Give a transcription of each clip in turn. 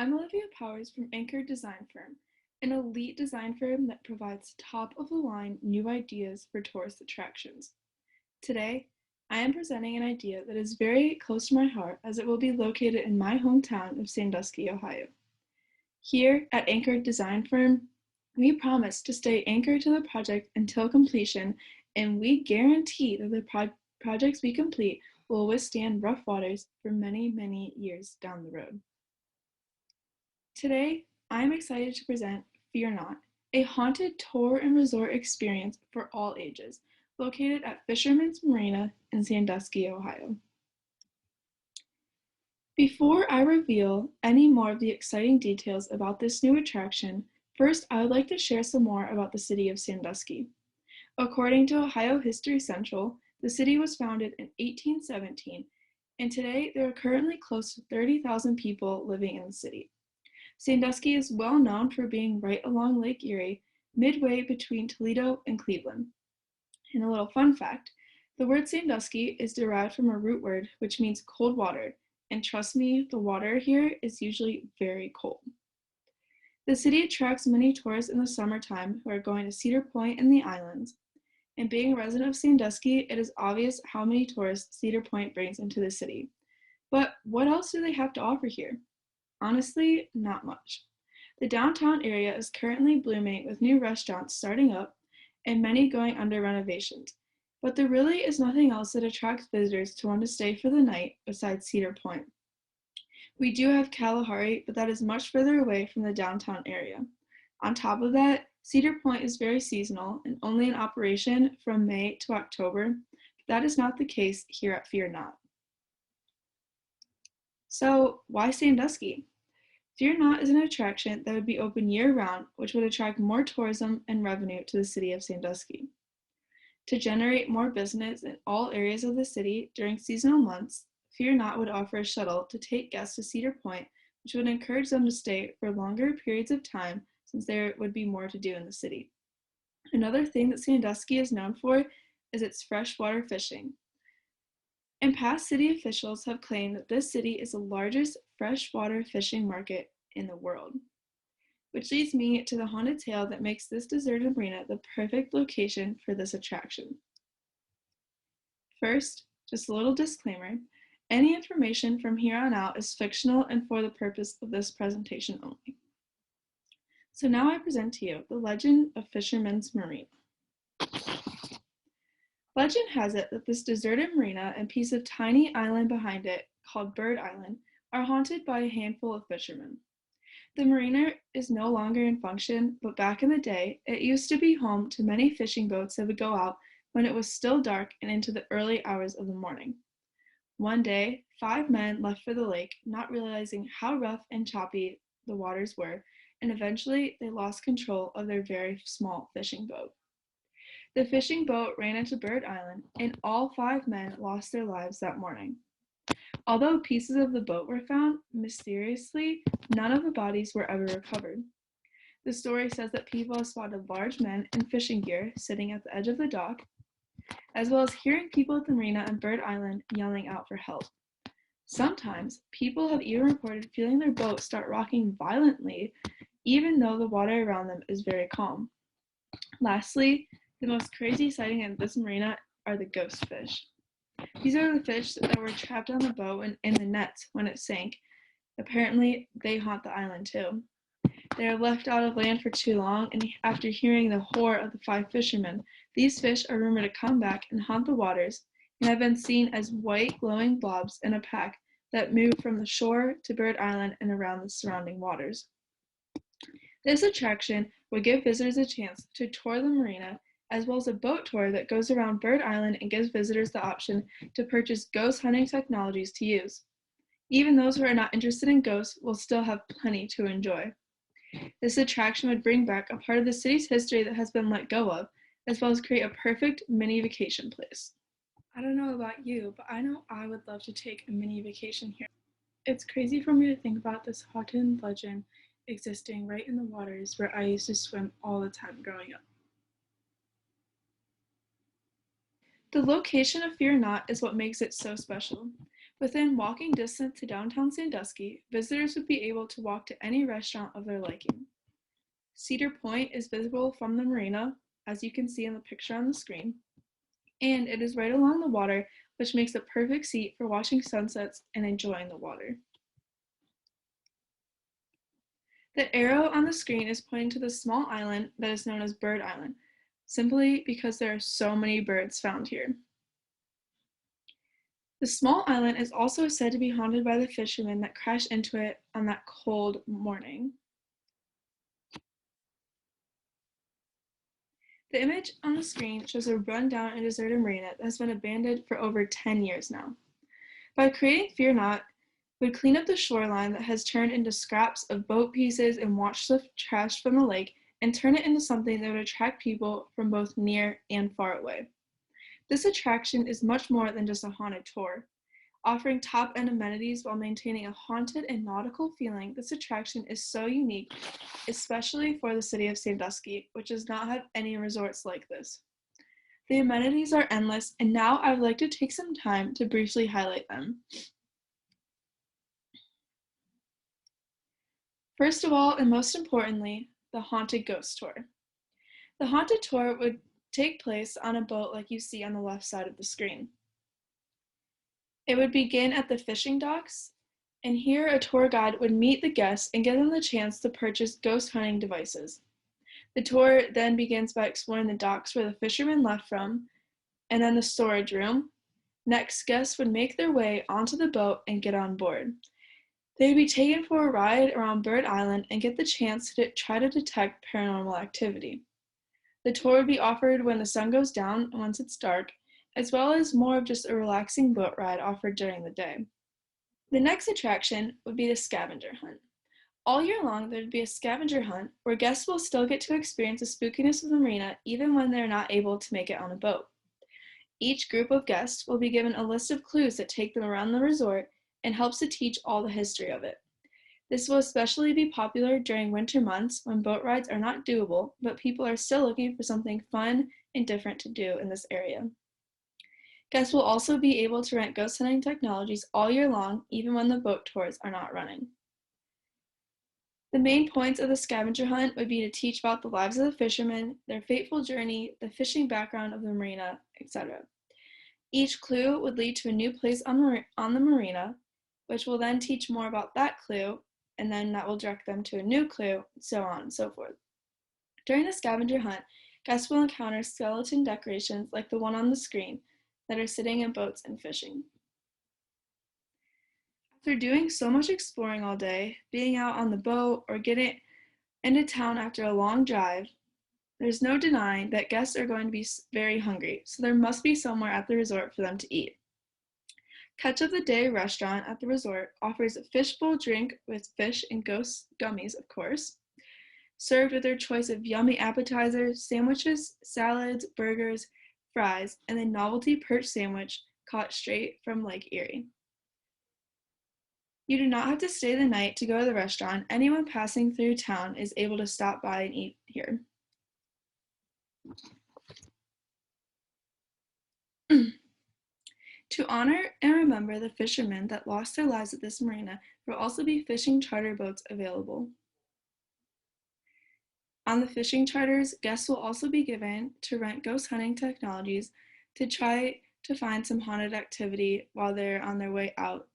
I'm Olivia Powers from Anchor Design Firm, an elite design firm that provides top-of-the-line new ideas for tourist attractions. Today, I am presenting an idea that is very close to my heart as it will be located in my hometown of Sandusky, Ohio. Here at Anchor Design Firm, we promise to stay anchored to the project until completion, and we guarantee that the projects we complete will withstand rough waters for many, many years down the road. Today, I'm excited to present Fear Not, a haunted tour and resort experience for all ages, located at Fisherman's Marina in Sandusky, Ohio. Before I reveal any more of the exciting details about this new attraction, first I would like to share some more about the city of Sandusky. According to Ohio History Central, the city was founded in 1817, and today there are currently close to 30,000 people living in the city. Sandusky is well known for being right along Lake Erie, midway between Toledo and Cleveland. And a little fun fact, the word Sandusky is derived from a root word which means cold water, and trust me, the water here is usually very cold. The city attracts many tourists in the summertime who are going to Cedar Point and the islands. And being a resident of Sandusky, it is obvious how many tourists Cedar Point brings into the city. But what else do they have to offer here? Honestly, not much. The downtown area is currently blooming with new restaurants starting up and many going under renovations, but there really is nothing else that attracts visitors to want to stay for the night besides Cedar Point. We do have Kalahari, but that is much further away from the downtown area. On top of that, Cedar Point is very seasonal and only in operation from May to October, but that is not the case here at Fear Not. So, why Sandusky? Fear Not is an attraction that would be open year-round, which would attract more tourism and revenue to the city of Sandusky. To generate more business in all areas of the city during seasonal months, Fear Not would offer a shuttle to take guests to Cedar Point, which would encourage them to stay for longer periods of time since there would be more to do in the city. Another thing that Sandusky is known for is its freshwater fishing. And past city officials have claimed that this city is the largest freshwater fishing market in the world. Which leads me to the haunted tale that makes this deserted marina the perfect location for this attraction. First, just a little disclaimer, any information from here on out is fictional and for the purpose of this presentation only. So now I present to you the legend of Fisherman's Marina. Legend has it that this deserted marina and piece of tiny island behind it, called Bird Island, are haunted by a handful of fishermen. The marina is no longer in function, but back in the day, it used to be home to many fishing boats that would go out when it was still dark and into the early hours of the morning. One day, 5 men left for the lake, not realizing how rough and choppy the waters were, and eventually they lost control of their very small fishing boat. The fishing boat ran into Bird Island, and all 5 men lost their lives that morning. Although pieces of the boat were found, mysteriously, none of the bodies were ever recovered. The story says that people have spotted large men in fishing gear sitting at the edge of the dock, as well as hearing people at the marina and Bird Island yelling out for help. Sometimes, people have even reported feeling their boat start rocking violently, even though the water around them is very calm. Lastly, the most crazy sighting at this marina are the ghost fish. These are the fish that were trapped on the boat and in the nets when it sank. Apparently, they haunt the island too. They are left out of land for too long, and after hearing the horror of the 5 fishermen, these fish are rumored to come back and haunt the waters, and have been seen as white glowing blobs in a pack that move from the shore to Bird Island and around the surrounding waters. This attraction would give visitors a chance to tour the marina, as well as a boat tour that goes around Bird Island and gives visitors the option to purchase ghost hunting technologies to use. Even those who are not interested in ghosts will still have plenty to enjoy. This attraction would bring back a part of the city's history that has been let go of, as well as create a perfect mini vacation place. I don't know about you, but I know I would love to take a mini vacation here. It's crazy for me to think about this haunted legend existing right in the waters where I used to swim all the time growing up. The location of Fear Not is what makes it so special. Within walking distance to downtown Sandusky, visitors would be able to walk to any restaurant of their liking. Cedar Point is visible from the marina, as you can see in the picture on the screen, and it is right along the water, which makes a perfect seat for watching sunsets and enjoying the water. The arrow on the screen is pointing to the small island that is known as Bird Island, simply because there are so many birds found here. The small island is also said to be haunted by the fishermen that crashed into it on that cold morning. The image on the screen shows a rundown and deserted marina that has been abandoned for over 10 years now. By creating Fear Not, would clean up the shoreline that has turned into scraps of boat pieces and washed the trash from the lake and turn it into something that would attract people from both near and far away. This attraction is much more than just a haunted tour. Offering top-end amenities while maintaining a haunted and nautical feeling, this attraction is so unique, especially for the city of Sandusky, which does not have any resorts like this. The amenities are endless, and now I would like to take some time to briefly highlight them. First of all, and most importantly, the Haunted Ghost Tour. The Haunted Tour would take place on a boat like you see on the left side of the screen. It would begin at the fishing docks, and here a tour guide would meet the guests and give them the chance to purchase ghost hunting devices. The tour then begins by exploring the docks where the fishermen left from, and then the storage room. Next, guests would make their way onto the boat and get on board. They would be taken for a ride around Bird Island and get the chance to try to detect paranormal activity. The tour would be offered when the sun goes down and once it's dark, as well as more of just a relaxing boat ride offered during the day. The next attraction would be the scavenger hunt. All year long, there would be a scavenger hunt where guests will still get to experience the spookiness of the marina even when they're not able to make it on a boat. Each group of guests will be given a list of clues that take them around the resort and helps to teach all the history of it. This will especially be popular during winter months when boat rides are not doable, but people are still looking for something fun and different to do in this area. Guests will also be able to rent ghost hunting technologies all year long, even when the boat tours are not running. The main points of the scavenger hunt would be to teach about the lives of the fishermen, their fateful journey, the fishing background of the marina, etc. Each clue would lead to a new place on the marina, which will then teach more about that clue, and then that will direct them to a new clue, so on and so forth. During the scavenger hunt, guests will encounter skeleton decorations like the one on the screen that are sitting in boats and fishing. After doing so much exploring all day, being out on the boat, or getting into town after a long drive, there's no denying that guests are going to be very hungry, so there must be somewhere at the resort for them to eat. Catch of the Day restaurant at the resort offers a fishbowl drink with fish and ghost gummies, of course, served with their choice of yummy appetizers, sandwiches, salads, burgers, fries, and a novelty perch sandwich caught straight from Lake Erie. You do not have to stay the night to go to the restaurant. Anyone passing through town is able to stop by and eat here. To honor and remember the fishermen that lost their lives at this marina, there will also be fishing charter boats available. On the fishing charters, guests will also be given to rent ghost hunting technologies to try to find some haunted activity while they're on their way out.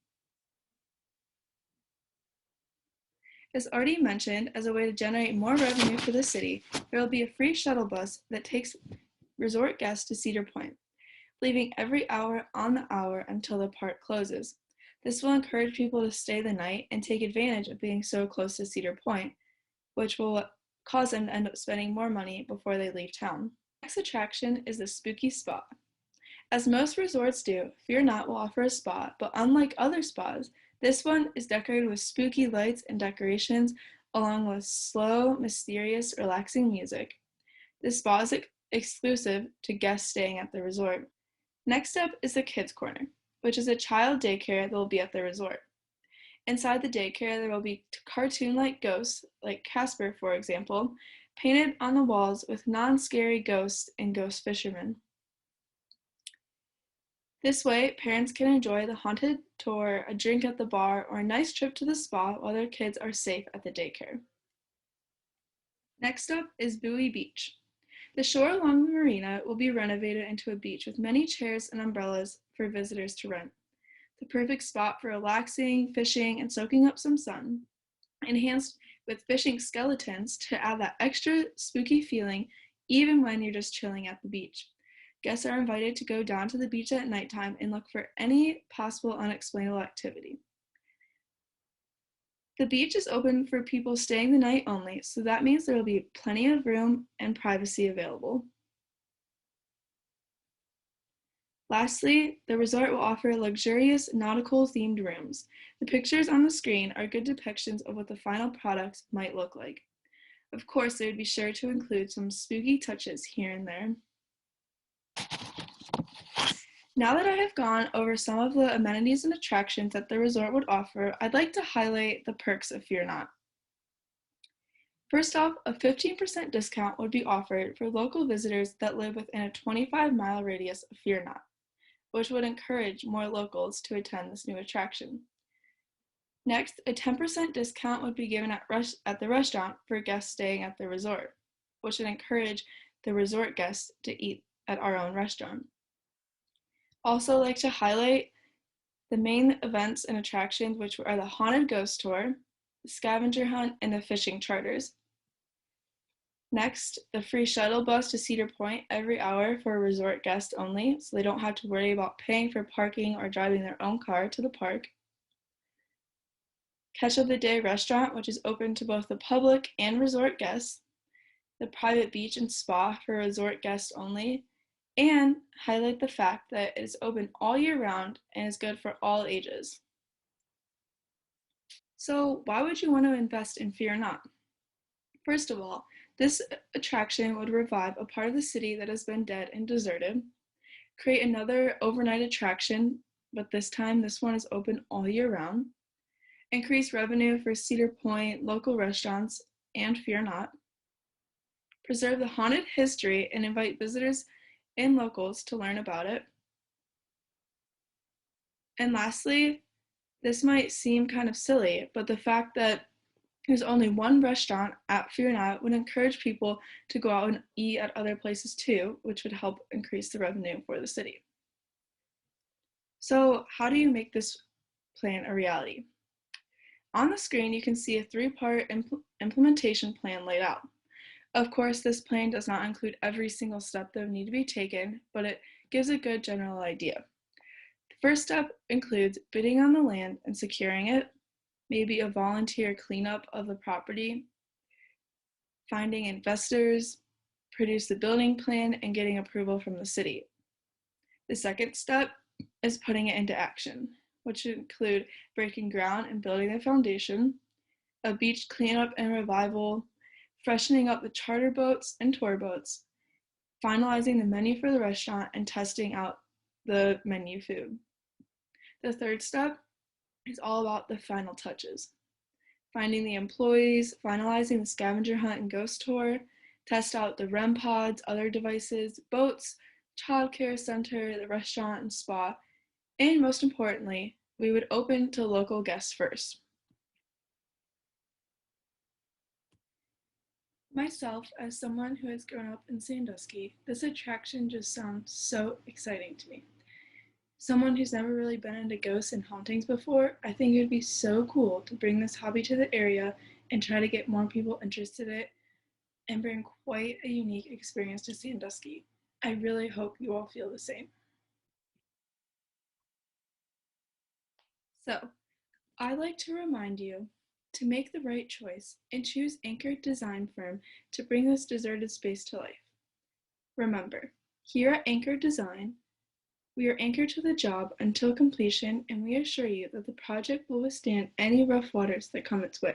As already mentioned, as a way to generate more revenue for the city, there will be a free shuttle bus that takes resort guests to Cedar Point, leaving every hour on the hour until the park closes. This will encourage people to stay the night and take advantage of being so close to Cedar Point, which will cause them to end up spending more money before they leave town. The next attraction is the Spooky Spa. As most resorts do, Fear Not will offer a spa, but unlike other spas, this one is decorated with spooky lights and decorations, along with slow, mysterious, relaxing music. This spa is exclusive to guests staying at the resort. Next up is the Kids Corner, which is a child daycare that will be at the resort. Inside the daycare, there will be cartoon-like ghosts, like Casper, for example, painted on the walls with non-scary ghosts and ghost fishermen. This way, parents can enjoy the haunted tour, a drink at the bar, or a nice trip to the spa while their kids are safe at the daycare. Next up is Bowie Beach. The shore along the marina will be renovated into a beach with many chairs and umbrellas for visitors to rent. The perfect spot for relaxing, fishing, and soaking up some sun. Enhanced with fishing skeletons to add that extra spooky feeling even when you're just chilling at the beach. Guests are invited to go down to the beach at nighttime and look for any possible unexplainable activity. The beach is open for people staying the night only, so that means there will be plenty of room and privacy available. Lastly, the resort will offer luxurious nautical-themed rooms. The pictures on the screen are good depictions of what the final product might look like. Of course, they would be sure to include some spooky touches here and there. Now that I have gone over some of the amenities and attractions that the resort would offer, I'd like to highlight the perks of Fear Not. First off, a 15% discount would be offered for local visitors that live within a 25-mile radius of Fear Not, which would encourage more locals to attend this new attraction. Next, a 10% discount would be given at the restaurant for guests staying at the resort, which would encourage the resort guests to eat at our own restaurant. Also like to highlight the main events and attractions, which are the Haunted Ghost Tour, the Scavenger Hunt, and the fishing charters. Next, the free shuttle bus to Cedar Point every hour for resort guests only, so they don't have to worry about paying for parking or driving their own car to the park. Catch of the Day restaurant, which is open to both the public and resort guests. The private beach and spa for resort guests only, and highlight the fact that it is open all year round and is good for all ages. So why would you want to invest in Fear Not? First of all, this attraction would revive a part of the city that has been dead and deserted, create another overnight attraction, but this time this one is open all year round, increase revenue for Cedar Point, local restaurants, and Fear Not, preserve the haunted history and invite visitors and locals to learn about it. And lastly, this might seem kind of silly, but the fact that there's only one restaurant at Fear Not would encourage people to go out and eat at other places too, which would help increase the revenue for the city. So how do you make this plan a reality? On the screen, you can see a three-part implementation plan laid out. Of course, this plan does not include every single step that would need to be taken, but it gives a good general idea. The first step includes bidding on the land and securing it, maybe a volunteer cleanup of the property, finding investors, produce the building plan, and getting approval from the city. The second step is putting it into action, which would include breaking ground and building the foundation, a beach cleanup and revival, freshening up the charter boats and tour boats, finalizing the menu for the restaurant, and testing out the menu food. The third step is all about the final touches. Finding the employees, finalizing the scavenger hunt and ghost tour, test out the REM pods, other devices, boats, childcare center, the restaurant and spa, and most importantly, we would open to local guests first. Myself, as someone who has grown up in Sandusky, this attraction just sounds so exciting to me. Someone who's never really been into ghosts and hauntings before, I think it would be so cool to bring this hobby to the area and try to get more people interested in it and bring quite a unique experience to Sandusky. I really hope you all feel the same. So, I'd like to remind you to make the right choice and choose Anchored Design Firm to bring this deserted space to life. Remember, here at Anchored Design, we are anchored to the job until completion, and we assure you that the project will withstand any rough waters that come its way.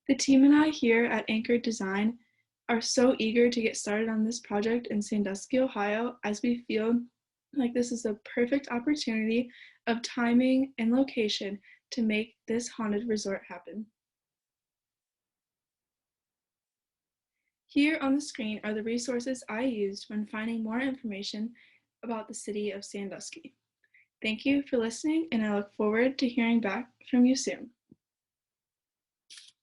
The team and I here at Anchored Design are so eager to get started on this project in Sandusky, Ohio, as we feel like this is a perfect opportunity of timing and location to make this haunted resort happen. Here on the screen are the resources I used when finding more information about the city of Sandusky. Thank you for listening, and I look forward to hearing back from you soon.